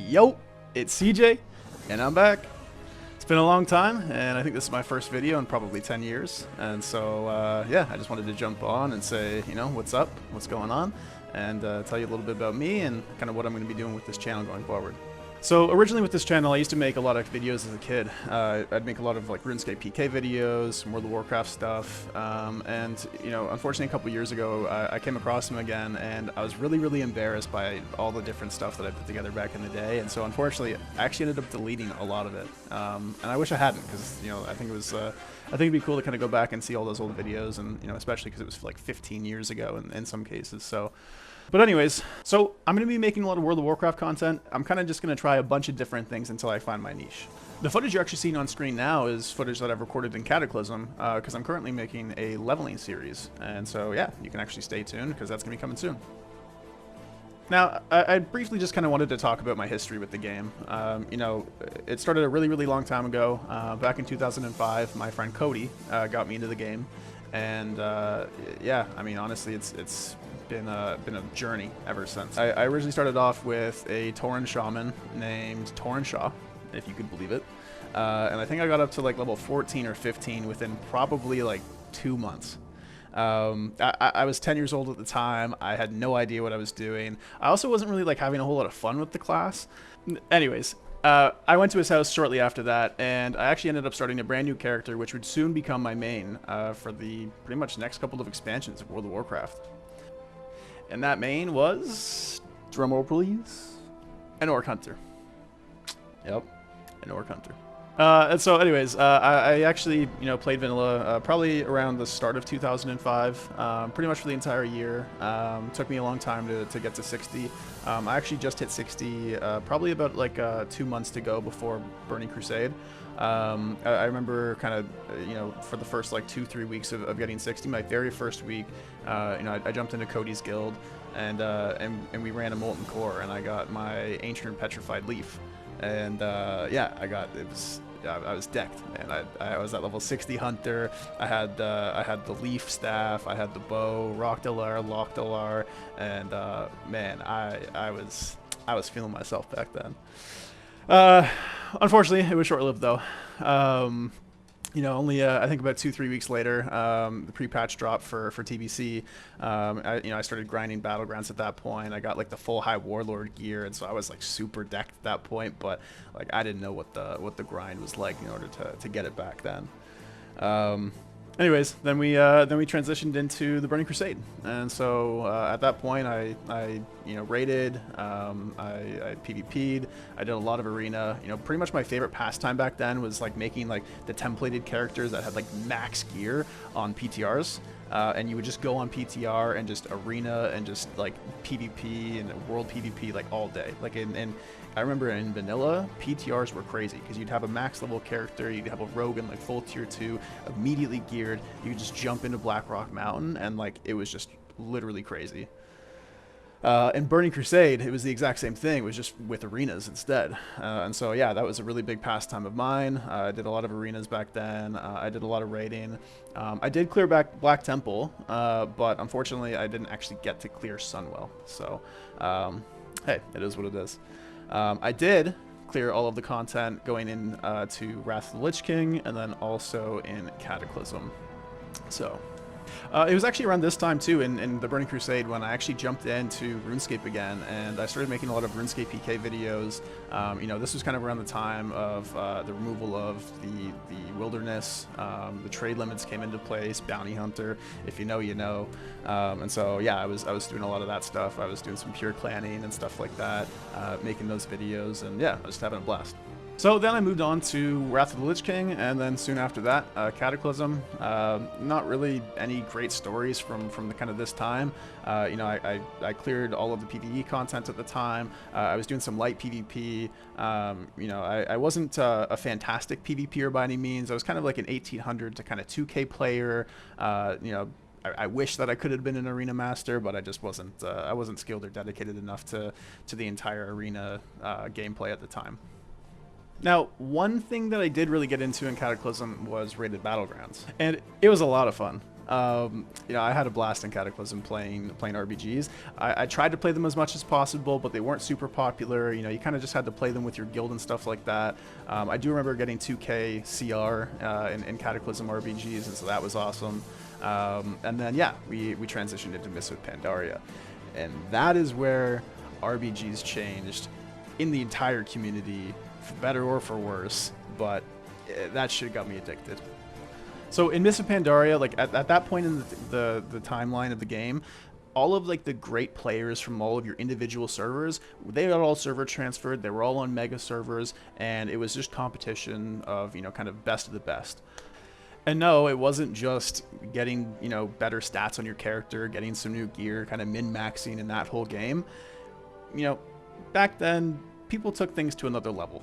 Yo, it's CJ, and I'm back. It's been a long time, and I think this is my first video in probably 10 years. And so, yeah, I just wanted to jump on and say, you know, what's up, what's going on, and tell you a little bit about me and kind of what I'm going to be doing with this channel going forward. So originally with this channel, I used to make a lot of videos as a kid. I'd make a lot of like RuneScape PK videos, some World of Warcraft stuff, and you know, unfortunately a couple years ago, I came across them again, and I was really embarrassed by all the different stuff that I put together back in the day. And so unfortunately, I actually ended up deleting a lot of it, and I wish I hadn't, because you know, I think it was, I think it'd be cool to kind of go back and see all those old videos, and you know, especially because it was like 15 years ago in some cases. So. But anyways, so I'm going to be making a lot of World of Warcraft content. I'm kind of just going to try a bunch of different things until I find my niche. The footage you're actually seeing on screen now is footage that I've recorded in Cataclysm, because I'm currently making a leveling series. And so, yeah, you can actually stay tuned, because that's going to be coming soon. Now, I briefly just kind of wanted to talk about my history with the game. You know, it started a really long time ago. Back in 2005, my friend Cody got me into the game. And yeah, I mean, honestly, it's been a journey ever since. I originally started off with a Tauren shaman named Tauren Shaw, if you could believe it. And I think I got up to like level 14 or 15 within probably like 2 months. I was 10 years old at the time. I had no idea what I was doing. I also wasn't really like having a whole lot of fun with the class. Anyways, I went to his house shortly after that, and I actually ended up starting a brand new character, which would soon become my main for the pretty much next couple of expansions of World of Warcraft. And that main was, drumroll please, an Orc Hunter. Yep, an Orc Hunter. And so anyways, I actually, you know, played vanilla probably around the start of 2005, pretty much for the entire year. Took me a long time to get to 60. I actually just hit 60 probably about like 2 months to go before Burning Crusade. I remember kind of, you know, for the first like 2-3 weeks of getting 60, my very first week, you know, I jumped into Cody's guild, and we ran a Molten Core, and I got my Ancient Petrified Leaf. And yeah, I was decked, man. I was at level 60 hunter. I had the leaf staff, I had the bow, Rockdalar, Lockdalar, and man, I was feeling myself back then. Unfortunately, it was short-lived though. You know, only I think about 2-3 weeks later, the pre-patch dropped for TBC. You know, I started grinding Battlegrounds at that point. I got like the full High Warlord gear, and so I was like super decked at that point. But like I didn't know what the grind was like in order to get it back then. Anyways, then we transitioned into the Burning Crusade, and so at that point I you know, raided, I PvP'd, I did a lot of arena. You know, pretty much my favorite pastime back then was like making like the templated characters that had like max gear on PTRs, and you would just go on PTR and just arena and just like PvP and world PvP like all day. Like in I remember in vanilla, PTRs were crazy, because you'd have a max level character, you'd have a rogue in like full tier 2, immediately geared, you could just jump into Blackrock Mountain, and like it was just literally crazy. In Burning Crusade, it was the exact same thing, it was just with arenas instead. And so yeah, that was a really big pastime of mine. I did a lot of arenas back then, I did a lot of raiding. I did clear back Black Temple, but unfortunately I didn't actually get to clear Sunwell. So hey, it is what it is. I did clear all of the content going in to Wrath of the Lich King, and then also in Cataclysm. So it was actually around this time too, in the Burning Crusade, when I actually jumped into RuneScape again, and I started making a lot of RuneScape PK videos. You know, this was kind of around the time of the removal of the wilderness. The trade limits came into place, bounty hunter, if you know, you know. And so yeah, I was doing a lot of that stuff. I was doing some pure clanning and stuff like that, making those videos, and yeah, I was just having a blast. So then I moved on to Wrath of the Lich King, and then soon after that, Cataclysm. Not really any great stories from the kind of this time. You know, I cleared all of the PvE content at the time. I was doing some light PvP. You know, I wasn't a fantastic PvPer by any means. I was kind of like an 1800 to kind of 2K player. You know, I wish that I could have been an arena master, but I just wasn't. I wasn't skilled or dedicated enough to the entire arena gameplay at the time. Now, one thing that I did really get into in Cataclysm was rated Battlegrounds, and it was a lot of fun. You know, I had a blast in Cataclysm playing RPGs. I tried to play them as much as possible, but they weren't super popular. You know, you kind of just had to play them with your guild and stuff like that. I do remember getting 2K CR in Cataclysm RPGs, and so that was awesome. And then, yeah, we transitioned into Mists of Pandaria. And that is where RPGs changed in the entire community, for better or for worse, but that shit got me addicted. So in Mists of Pandaria, like at that point in the timeline of the game, all of like the great players from all of your individual servers, they got all server transferred. They were all on mega servers, and it was just competition of, you know, kind of best of the best. And no, it wasn't just getting, you know, better stats on your character, getting some new gear, kind of min-maxing in that whole game. You know, back then, people took things to another level.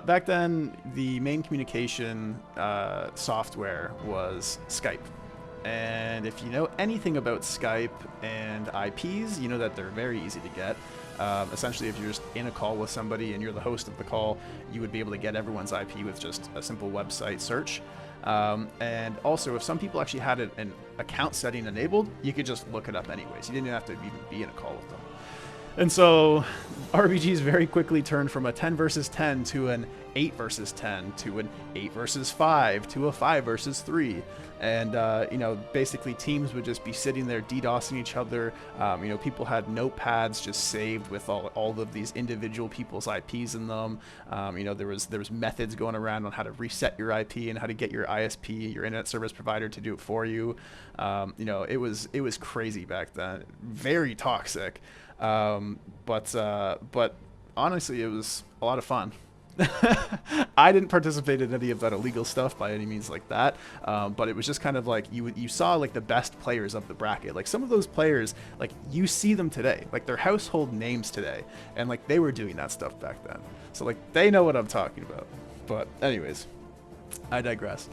Back then, the main communication software was Skype. And if you know anything about Skype and IPs, you know that they're very easy to get. Essentially, if you're just in a call with somebody and you're the host of the call, you would be able to get everyone's IP with just a simple website search. And also, if some people actually had an account setting enabled, you could just look it up anyways. You didn't have to even be in a call with them. And so RPGs very quickly turned from a 10 versus 10 to an 8 versus 10 to an 8 versus 5 to a 5 versus 3. And, you know, basically teams would just be sitting there DDoSing each other. You know, people had notepads just saved with all of these individual people's IPs in them. You know, there was methods going around on how to reset your IP and how to get your ISP, your internet service provider, to do it for you. You know, it was crazy back then. Very toxic. But honestly, it was a lot of fun. I didn't participate in any of that illegal stuff by any means like that, but it was just kind of like you saw like the best players of the bracket. Like some of those players, like you see them today, like they're household names today, and like they were doing that stuff back then. So like they know what I'm talking about. But anyways, I digress.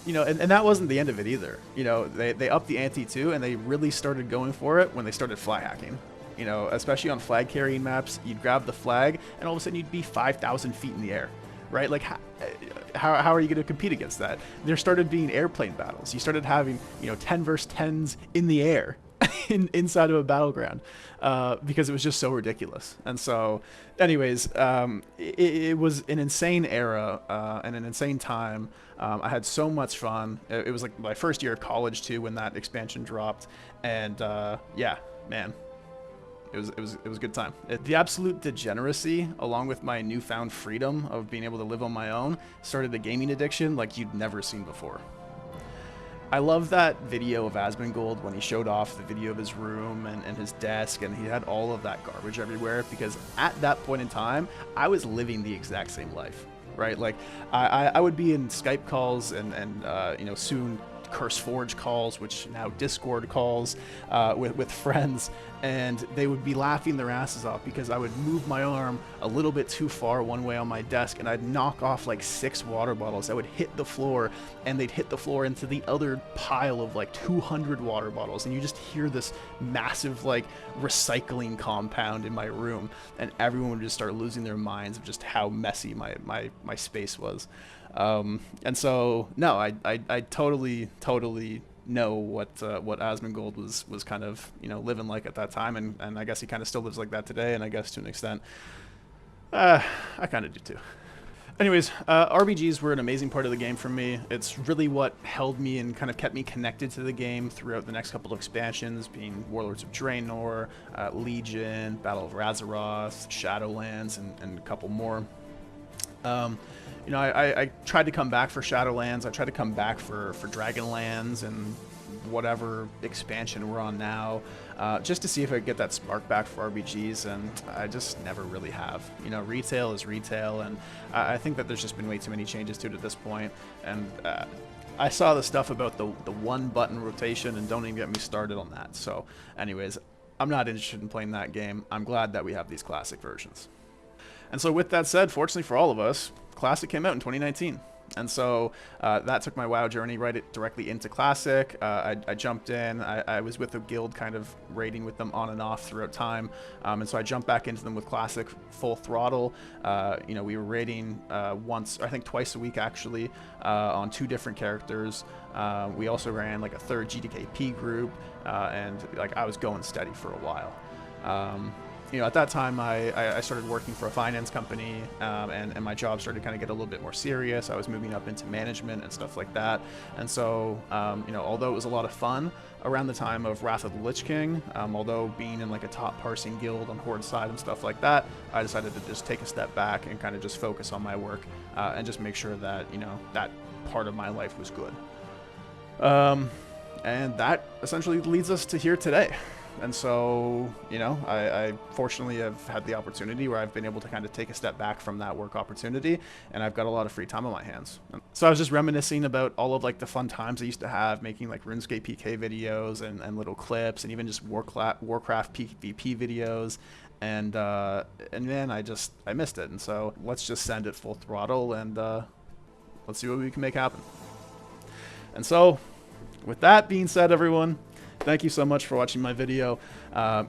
You know, and that wasn't the end of it either. You know, they upped the ante too, and they really started going for it when they started flag hacking. You know, especially on flag carrying maps, you'd grab the flag, and all of a sudden you'd be 5,000 feet in the air, right? Like, how are you going to compete against that? There started being airplane battles. You started having, you know, 10 versus 10s in the air inside of a battleground because it was just so ridiculous. And so, anyways, it was an insane era and an insane time. I had so much fun. It was like my first year of college too when that expansion dropped, and yeah, man. It was a good time. The absolute degeneracy, along with my newfound freedom of being able to live on my own, started a gaming addiction like you'd never seen before. I love that video of Asmongold when he showed off the video of his room and his desk, and he had all of that garbage everywhere, because at that point in time, I was living the exact same life, right? Like, I would be in Skype calls and you know, soon CurseForge calls, which now Discord calls, with friends, and they would be laughing their asses off because I would move my arm a little bit too far one way on my desk, and I'd knock off like 6 water bottles that would hit the floor, and they'd hit the floor into the other pile of like 200 water bottles, and you just hear this massive like recycling compound in my room, and everyone would just start losing their minds of just how messy my space was. And so no, I totally know what Asmongold was kind of, you know, living like at that time, and I guess he kind of still lives like that today, and I guess to an extent I kind of do too. Anyways, RPGs were an amazing part of the game for me. It's really what held me and kind of kept me connected to the game throughout the next couple of expansions, being Warlords of Draenor, Legion, Battle of Razaroth, Shadowlands, and a couple more. You know, I tried to come back for Shadowlands. I tried to come back for Dragonlands and whatever expansion we're on now, just to see if I could get that spark back for RPGs, and I just never really have. You know, retail is retail, and I think that there's just been way too many changes to it at this point, and I saw the stuff about the one-button rotation, and don't even get me started on that. So anyways, I'm not interested in playing that game. I'm glad that we have these classic versions. And so with that said, fortunately for all of us, Classic came out in 2019. And so that took my WoW journey directly into Classic. I jumped in. I was with the guild, kind of raiding with them on and off throughout time. And so I jumped back into them with Classic full throttle. You know, we were raiding once, I think twice a week actually, on 2 different characters. We also ran like a 3rd GDKP group, and like I was going steady for a while. You know, at that time, I started working for a finance company, and my job started to kind of get a little bit more serious. I was moving up into management and stuff like that. And so, you know, although it was a lot of fun around the time of Wrath of the Lich King, although being in like a top parsing guild on Horde side and stuff like that, I decided to just take a step back and kind of just focus on my work, and just make sure that, you know, that part of my life was good. And that essentially leads us to here today. And so, you know, I fortunately have had the opportunity where I've been able to kind of take a step back from that work opportunity, and I've got a lot of free time on my hands. So I was just reminiscing about all of like the fun times I used to have making like RuneScape PK videos and little clips, and even just Warcraft PvP videos. And then I missed it. And so let's just send it full throttle, and let's see what we can make happen. And so with that being said, everyone, thank you so much for watching my video.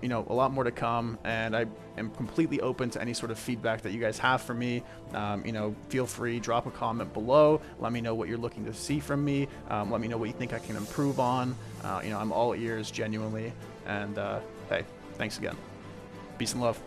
You know, a lot more to come, and I am completely open to any sort of feedback that you guys have for me. You know, feel free, drop a comment below. Let me know what you're looking to see from me. Let me know what you think I can improve on. You know, I'm all ears, genuinely. And hey, thanks again. Peace and love.